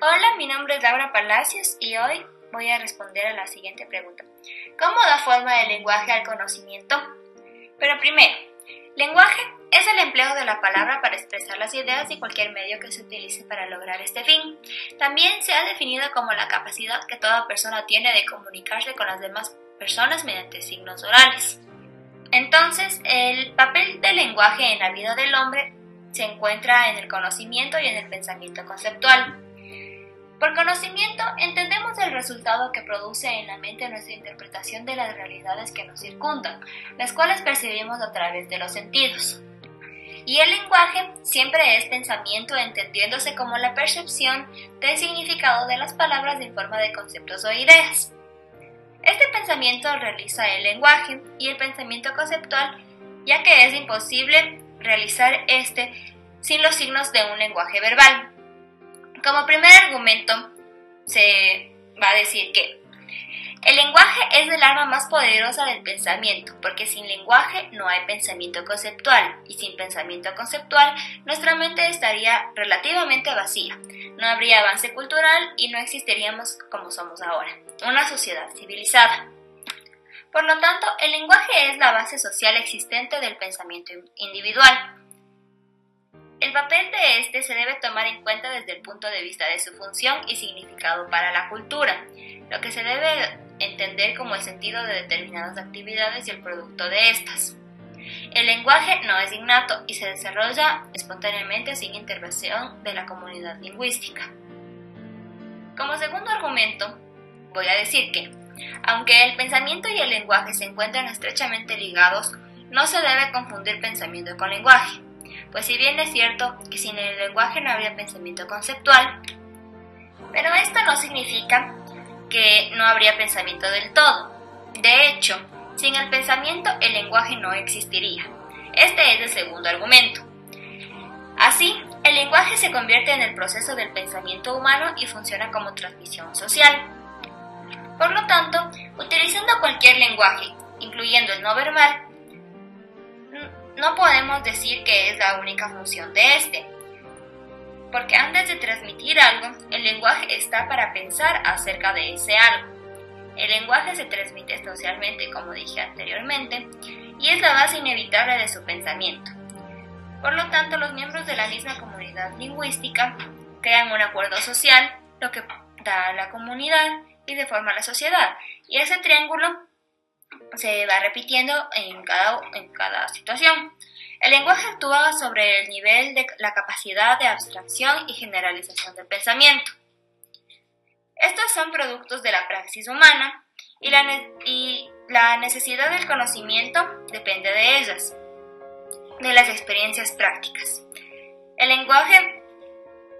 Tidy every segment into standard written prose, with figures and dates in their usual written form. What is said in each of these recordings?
Hola, mi nombre es Laura Palacios y hoy voy a responder a la siguiente pregunta. ¿Cómo da forma el lenguaje al conocimiento? Pero primero, lenguaje es el empleo de la palabra para expresar las ideas y cualquier medio que se utilice para lograr este fin. También se ha definido como la capacidad que toda persona tiene de comunicarse con las demás personas mediante signos orales. Entonces, el papel del lenguaje en la vida del hombre se encuentra en el conocimiento y en el pensamiento conceptual. Por conocimiento entendemos el resultado que produce en la mente nuestra interpretación de las realidades que nos circundan, las cuales percibimos a través de los sentidos. Y el lenguaje siempre es pensamiento, entendiéndose como la percepción del significado de las palabras en forma de conceptos o ideas. Este pensamiento realiza el lenguaje y el pensamiento conceptual, ya que es imposible realizar este sin los signos de un lenguaje verbal. Como primer argumento, se va a decir que el lenguaje es el arma más poderosa del pensamiento, porque sin lenguaje no hay pensamiento conceptual, y sin pensamiento conceptual nuestra mente estaría relativamente vacía, no habría avance cultural y no existiríamos como somos ahora, una sociedad civilizada. Por lo tanto, el lenguaje es la base social existente del pensamiento individual. El papel de este se debe tomar en cuenta desde el punto de vista de su función y significado para la cultura, lo que se debe entender como el sentido de determinadas actividades y el producto de estas. El lenguaje no es innato y se desarrolla espontáneamente sin intervención de la comunidad lingüística. Como segundo argumento, voy a decir que, aunque el pensamiento y el lenguaje se encuentran estrechamente ligados, no se debe confundir pensamiento con lenguaje. Pues si bien es cierto que sin el lenguaje no habría pensamiento conceptual, pero esto no significa que no habría pensamiento del todo. De hecho, sin el pensamiento el lenguaje no existiría. Este es el segundo argumento. Así, el lenguaje se convierte en el proceso del pensamiento humano y funciona como transmisión social. Por lo tanto, utilizando cualquier lenguaje, incluyendo el no verbal, no podemos decir que es la única función de este, porque antes de transmitir algo, el lenguaje está para pensar acerca de ese algo. El lenguaje se transmite socialmente, como dije anteriormente, y es la base inevitable de su pensamiento. Por lo tanto, los miembros de la misma comunidad lingüística crean un acuerdo social, lo que da a la comunidad y deforma la sociedad, y ese triángulo se va repitiendo en cada situación. El lenguaje actúa sobre el nivel de la capacidad de abstracción y generalización del pensamiento. Estos son productos de la praxis humana y la necesidad del conocimiento depende de ellas, de las experiencias prácticas. En el lenguaje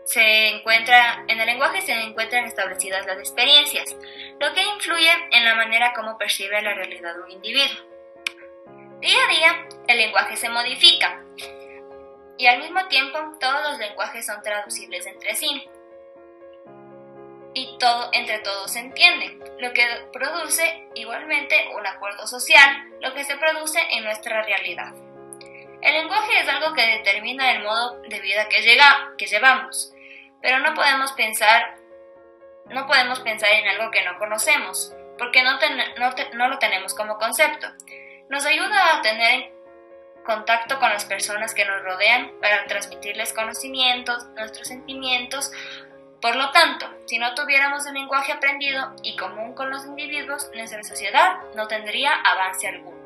se encuentran establecidas las experiencias, lo que influye en la manera como percibe la realidad un individuo. Día a día, el lenguaje se modifica y al mismo tiempo todos los lenguajes son traducibles entre sí y entre todos se entienden, lo que produce igualmente un acuerdo social, lo que se produce en nuestra realidad. El lenguaje es algo que determina el modo de vida que llevamos, pero no podemos pensar en algo que no conocemos, porque no lo tenemos como concepto. Nos ayuda a tener contacto con las personas que nos rodean para transmitirles conocimientos, nuestros sentimientos. Por lo tanto, si no tuviéramos un lenguaje aprendido y común con los individuos, nuestra sociedad no tendría avance alguno.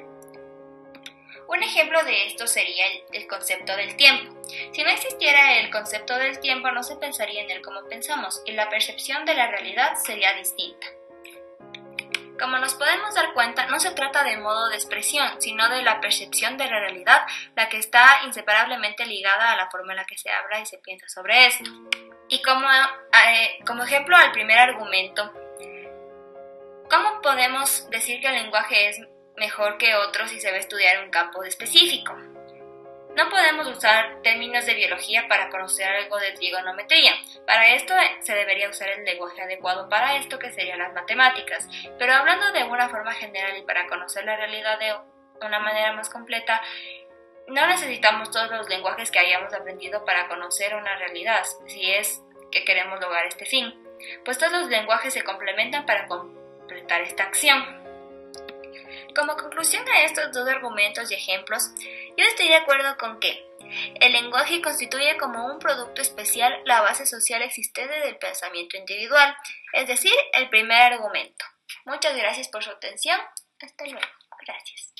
Un ejemplo de esto sería el concepto del tiempo. Si no existiera el concepto del tiempo, no se pensaría en él como pensamos y la percepción de la realidad sería distinta. Como nos podemos dar cuenta, no se trata de modo de expresión, sino de la percepción de la realidad, la que está inseparablemente ligada a la forma en la que se habla y se piensa sobre esto. Y como ejemplo al primer argumento, ¿cómo podemos decir que el lenguaje es mejor que otro si se va a estudiar un campo específico? No podemos usar términos de biología para conocer algo de trigonometría. Para esto se debería usar el lenguaje adecuado para esto, que serían las matemáticas. Pero hablando de una forma general y para conocer la realidad de una manera más completa, no necesitamos todos los lenguajes que hayamos aprendido para conocer una realidad, si es que queremos lograr este fin, pues todos los lenguajes se complementan para completar esta acción. Como conclusión a estos dos argumentos y ejemplos, yo estoy de acuerdo con que el lenguaje constituye como un producto especial la base social existente del pensamiento individual, es decir, el primer argumento. Muchas gracias por su atención. Hasta luego. Gracias.